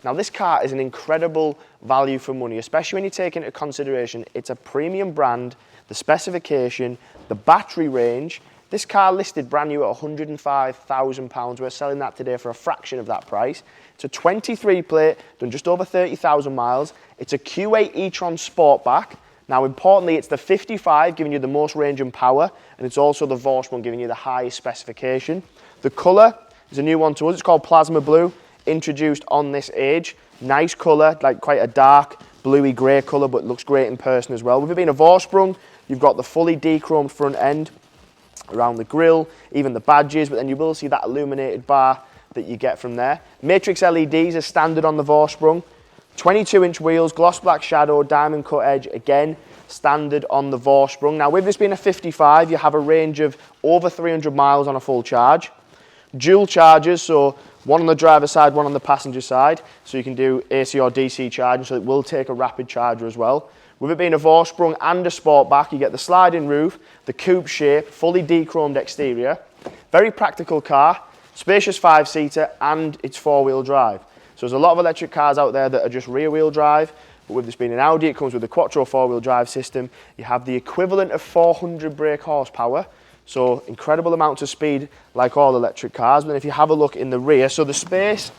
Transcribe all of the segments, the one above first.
Now this car is an incredible value for money, especially when you take into consideration it's a premium brand, the specification, the battery range. This car listed brand new at £105,000. We're selling that today for a fraction of that price. It's a 23 plate, done just over 30,000 miles. It's a Q8 E-Tron Sportback. Now importantly, it's the 55 giving you the most range and power, and it's also the Vorsprung giving you the highest specification. The colour is a new one to us. It's called Plasma Blue, introduced on this age. Nice colour, like quite a dark bluey grey colour, but looks great in person as well. With it being a Vorsprung, you've got the fully de-chromed front end around the grille, even the badges, but then you will see that illuminated bar that you get from there. Matrix LEDs are standard on the Vorsprung. 22-inch wheels, gloss black shadow, diamond cut edge, again, standard on the Vorsprung. Now with this being a 55, you have a range of over 300 miles on a full charge. Dual chargers, so one on the driver's side, one on the passenger side, so you can do AC or DC charging, so it will take a rapid charger as well. With it being a Vorsprung and a Sportback, you get the sliding roof, the coupe shape, fully de-chromed exterior. Very practical car, spacious 5-seater, and it's 4-wheel drive. So there's a lot of electric cars out there that are just rear-wheel drive, but with this being an Audi, it comes with the Quattro 4-wheel drive system. You have the equivalent of 400 brake horsepower, so incredible amounts of speed like all electric cars. But then if you have a look in the rear, so the space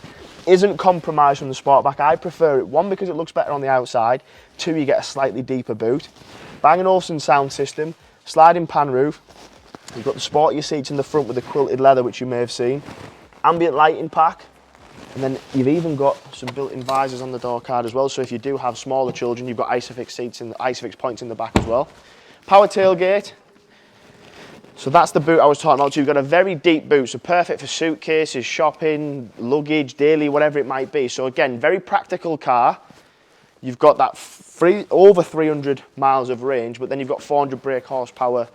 isn't compromised from the Sportback. I prefer it, one, because it looks better on the outside, two, you get a slightly deeper boot. Bang & Olufsen sound system, sliding pan roof. You've got the sportier seats in the front with the quilted leather, which you may have seen. Ambient lighting pack. And then you've even got some built-in visors on the door card as well. So if you do have smaller children, you've got Isofix seats and Isofix points in the back as well. Power tailgate. So that's the boot I was talking about. So you've got a very deep boot, so perfect for suitcases, shopping, luggage, daily, whatever it might be. So again, very practical car. You've got that over 300 miles of range, but then you've got 400 brake horsepower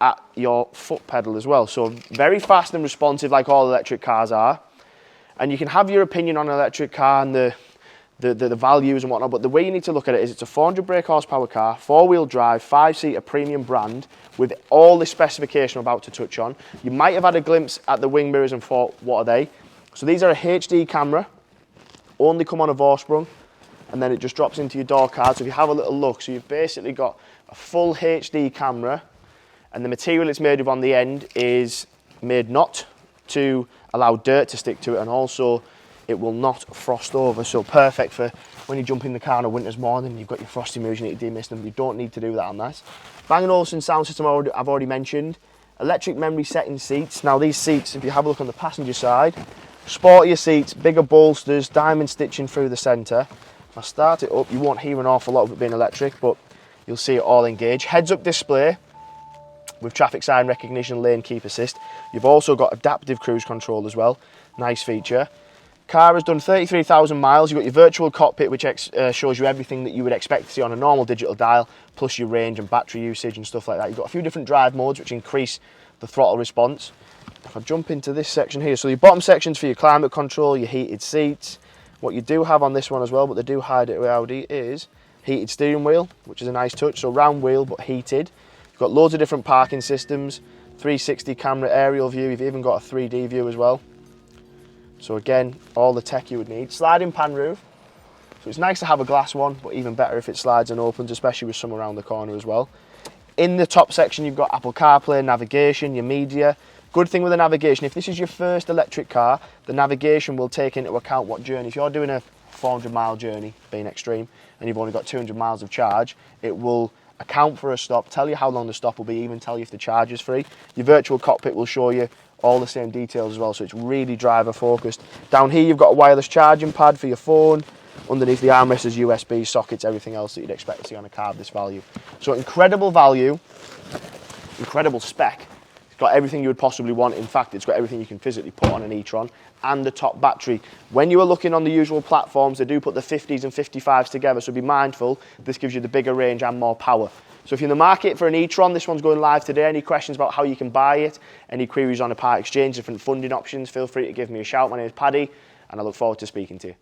at your foot pedal as well. So very fast and responsive like all electric cars are. And you can have your opinion on an electric car and the values and whatnot, but the way you need to look at it is it's a 400 brake horsepower car, 4-wheel drive, 5-seater premium brand with all the specification I'm about to touch on. You might have had a glimpse at the wing mirrors and thought, what are they? So these are a HD camera, only come on a Vorsprung, and then it just drops into your door card. So if you have a little look, so you've basically got a full HD camera, and the material it's made of on the end is made not to allow dirt to stick to it, and also it will not frost over, so perfect for when you jump in the car on a winter's morning, you've got your frosty moves, you need to demist them, you don't need to do that on this. Bang & Olufsen sound system I've already mentioned. Electric memory setting seats. Now these seats, if you have a look on the passenger side, sportier seats, bigger bolsters, diamond stitching through the centre. If I start it up, you won't hear an awful lot of it being electric, but you'll see it all engage. Heads-up display with traffic sign recognition, lane keep assist. You've also got adaptive cruise control as well, nice feature. Car has done 33,000 miles. You've got your virtual cockpit, which shows you everything that you would expect to see on a normal digital dial, plus your range and battery usage and stuff like that. You've got a few different drive modes, which increase the throttle response. If I jump into this section here, so your bottom section's for your climate control, your heated seats. What you do have on this one as well, but they do hide it with Audi, is heated steering wheel, which is a nice touch. So round wheel, but heated. You've got loads of different parking systems, 360 camera aerial view. You've even got a 3D view as well. So again, all the tech you would need. Sliding pan roof. So it's nice to have a glass one, but even better if it slides and opens, especially with some around the corner as well. In the top section, you've got Apple CarPlay, navigation, your media. Good thing with the navigation, if this is your first electric car, the navigation will take into account what journey. If you're doing a 400-mile journey, being extreme, and you've only got 200 miles of charge, it will account for a stop, tell you how long the stop will be, even tell you if the charge is free. Your virtual cockpit will show you all the same details as well, so it's really driver focused. Down here you've got a wireless charging pad for your phone. Underneath the armrest is USB sockets, everything else that you'd expect to see on a car of this value. So incredible value, incredible spec. It's got everything you would possibly want. In fact, it's got everything you can physically put on an E-Tron, and the top battery. When you are looking on the usual platforms, they do put the 50s and 55s together, so be mindful, this gives you the bigger range and more power. So if you're in the market for an E-Tron, this one's going live today. Any questions about how you can buy it, any queries on a part exchange, different funding options, feel free to give me a shout. My name is Paddy, and I look forward to speaking to you.